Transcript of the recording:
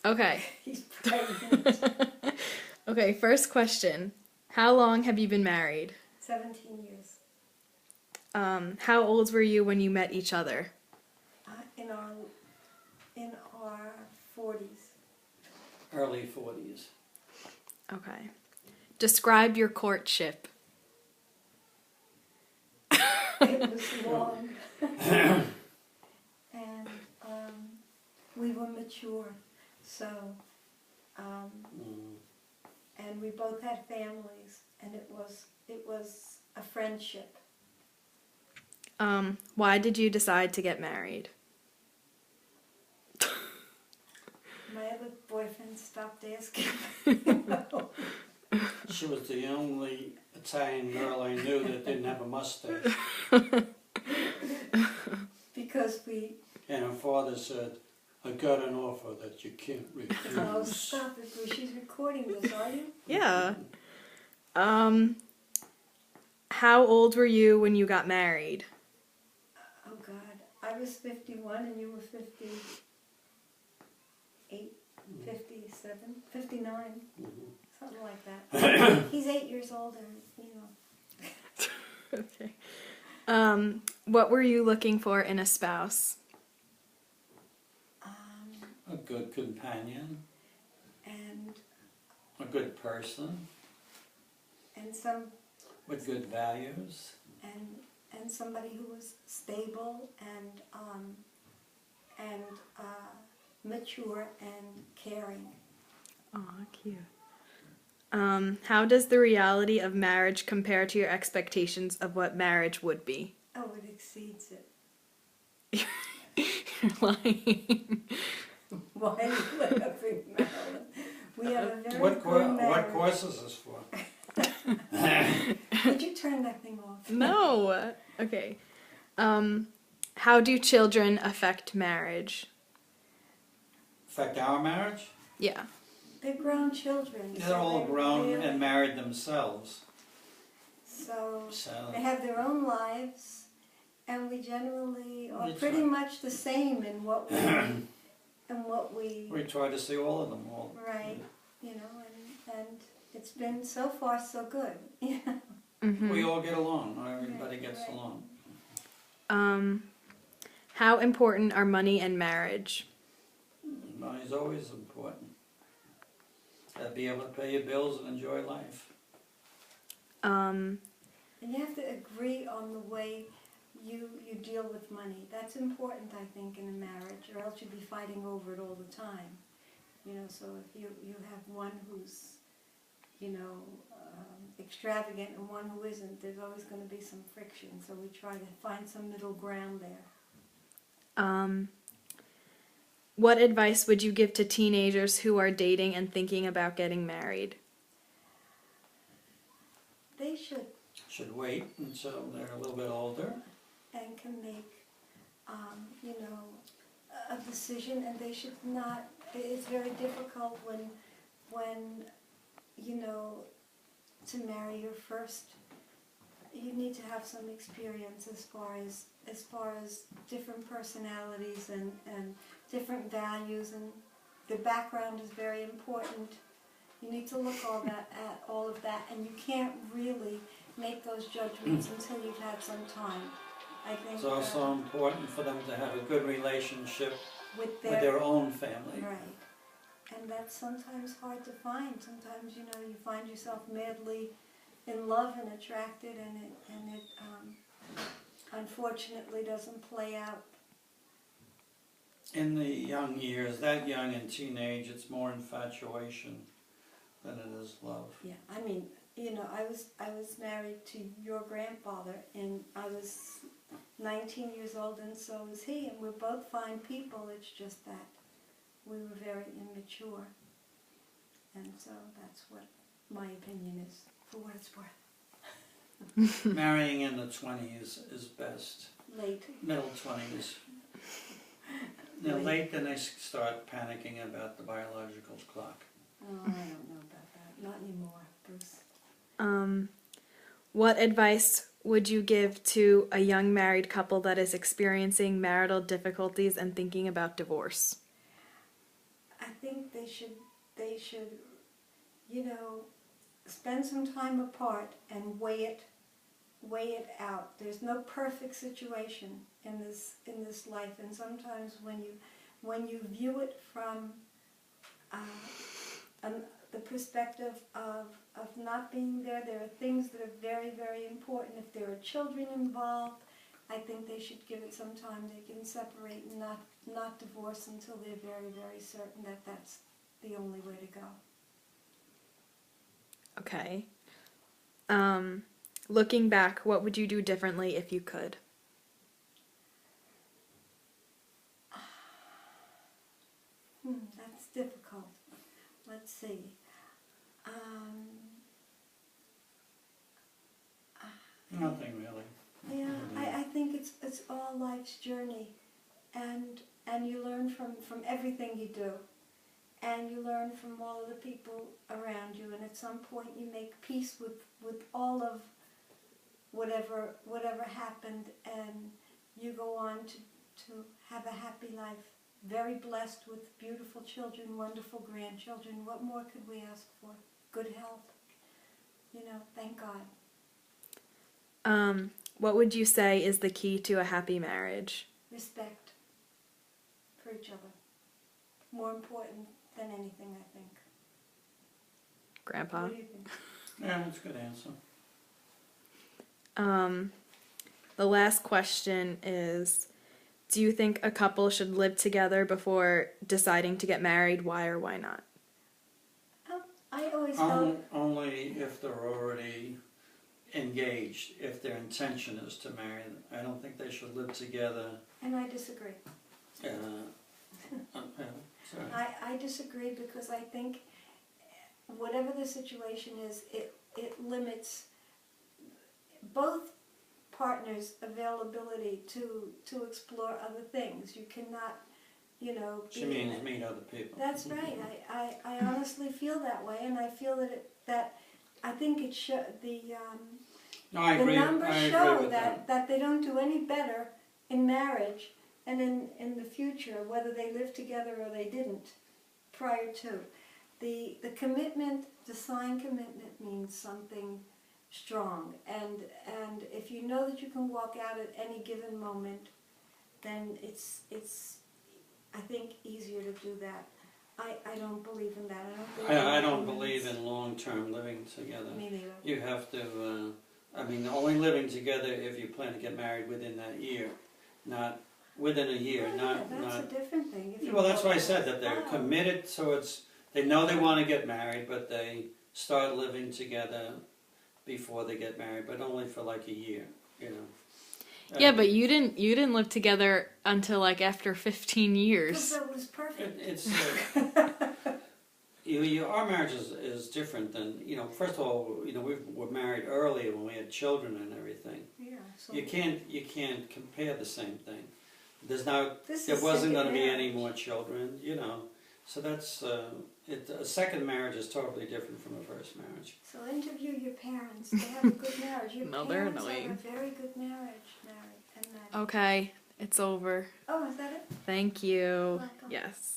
Okay. He's pregnant. Okay, first question. How long have you been married? 17 years. How old were you when you met each other? In our 40s. Early 40s. Okay. Describe your courtship. It was long. And we were mature. So, and we both had families, and it was a friendship. Why did you decide to get married? My other boyfriend stopped asking. She was the only Italian girl I knew that didn't have a mustache. Because we... And her father said, I got an offer that you can't refuse. Oh, stop it, Bruce. She's recording this, are you? Yeah. How old were you when you got married? Oh, God. I was 51 and you were 58, 57, 59, something like that. He's 8 years older, you know. Okay. What were you looking for in a spouse? A good companion, And a good person some with good values. and somebody who was stable and mature and caring. Aw, cute. How does the reality of marriage compare to your expectations of what marriage would be? Oh, it exceeds it. You're lying. Why are you laughing, Marilyn? We have a very What good marriage. course is this for? Could you turn that thing off? No. Okay. How do children affect marriage? Affect our marriage? Yeah. They're grown children. They're all they grown really- and married themselves. So So they have their own lives, and we generally are We pretty try. much the same in what we we try to see all of them all. right, you know, and it's been so far so good. Yeah. Mm-hmm. We all get along. Everybody Right, gets right. along. How important are money and marriage? Money's always important. Gotta be able to pay your bills and enjoy life. And you have to agree on the way you deal with money. That's important, I think, in a marriage, or else you'd be fighting over it all the time. You know, so if you have one who's, you know, extravagant and one who isn't, there's always going to be some friction. So we try to find some middle ground there. What advice would you give to teenagers who are dating and thinking about getting married? They should Should wait until they're a little bit older. and can make, you know, a decision, and they should not. It's very difficult when you know, to marry your first. You need to have some experience as far as different personalities and different values, and the background is very important. You need to look at all of that, and you can't really make those judgments until you've had some time. I think It's also important for them to have a good relationship with with their own family. right, and that's sometimes hard to find. Sometimes, you know, you find yourself madly in love and attracted, and it unfortunately doesn't play out. In the young years, that young in teenage, it's more infatuation than it is love. Yeah, I mean, you know, I was married to your grandfather, and I was 19 years old, and so was he, and we're both fine people. It's just that we were very immature, and so that's what my opinion is, for what it's worth. Marrying in the 20s is best. Late. Middle 20s. They're late, then they start panicking about the biological clock. Oh, I don't know about that. Not anymore, Bruce. What advice would you give to a young married couple that is experiencing marital difficulties and thinking about divorce? I think they should, you know, spend some time apart and weigh it out. There's no perfect situation in this life, and sometimes when you view it from the perspective of not being there are things that are very, very important. If there are children involved, I think they should give it some time. They can separate and not divorce until they're very, very certain that that's the only way to go. Okay. Looking back, what would you do differently if you could? That's difficult. Let's see. Nothing really. Yeah, I think it's all life's journey, and you learn from everything you do, and you learn from all of the people around you, and at some point you make peace with all of whatever happened, and you go on to have a happy life, very blessed with beautiful children, wonderful grandchildren. What more could we ask for? Good health, you know, thank God. What would you say is the key to a happy marriage? Respect for each other. More important than anything, I think. Grandpa? What do you think? Yeah, that's a good answer. The last question is, do you think a couple should live together before deciding to get married? Why or why not? I always felt... Only if they're already engaged, if their intention is to marry. I don't think they should live together. And I disagree. Sorry. I disagree because I think whatever the situation is, it limits both partners' availability to explore other things. You cannot, you know... She means meet other people. That's right. I honestly feel that way, and I feel that I think it should... No, I agree. The numbers I agree show with that they don't do any better in marriage and in the future, whether they live together or they didn't, prior to. The commitment, the signed commitment means something strong, and if you know that you can walk out at any given moment, then it's I think easier to do that. I don't believe in that. I don't believe in long-term living together. Me neither. You have to, only living together if you plan to get married within that year, not within a year, That's a different thing. Well, that's why I said that they're committed, so they know they want to get married, but they start living together before they get married, but only for like a year, you know. Yeah, but you didn't live together until like after 15 years. Because that was perfect. Our marriage is different than, you know, first of all, you know, we were married early when we had children and everything. Yeah. So You can't compare the same thing. There is wasn't going to be second any marriage. more children, you know. So that's a second marriage is totally different from a first marriage. So interview your parents. They have a good marriage. Your No, they're parents annoying. have a very good marriage, Mary and Maddy. Okay, it's over. Oh, is that it? Thank you. Welcome. Yes.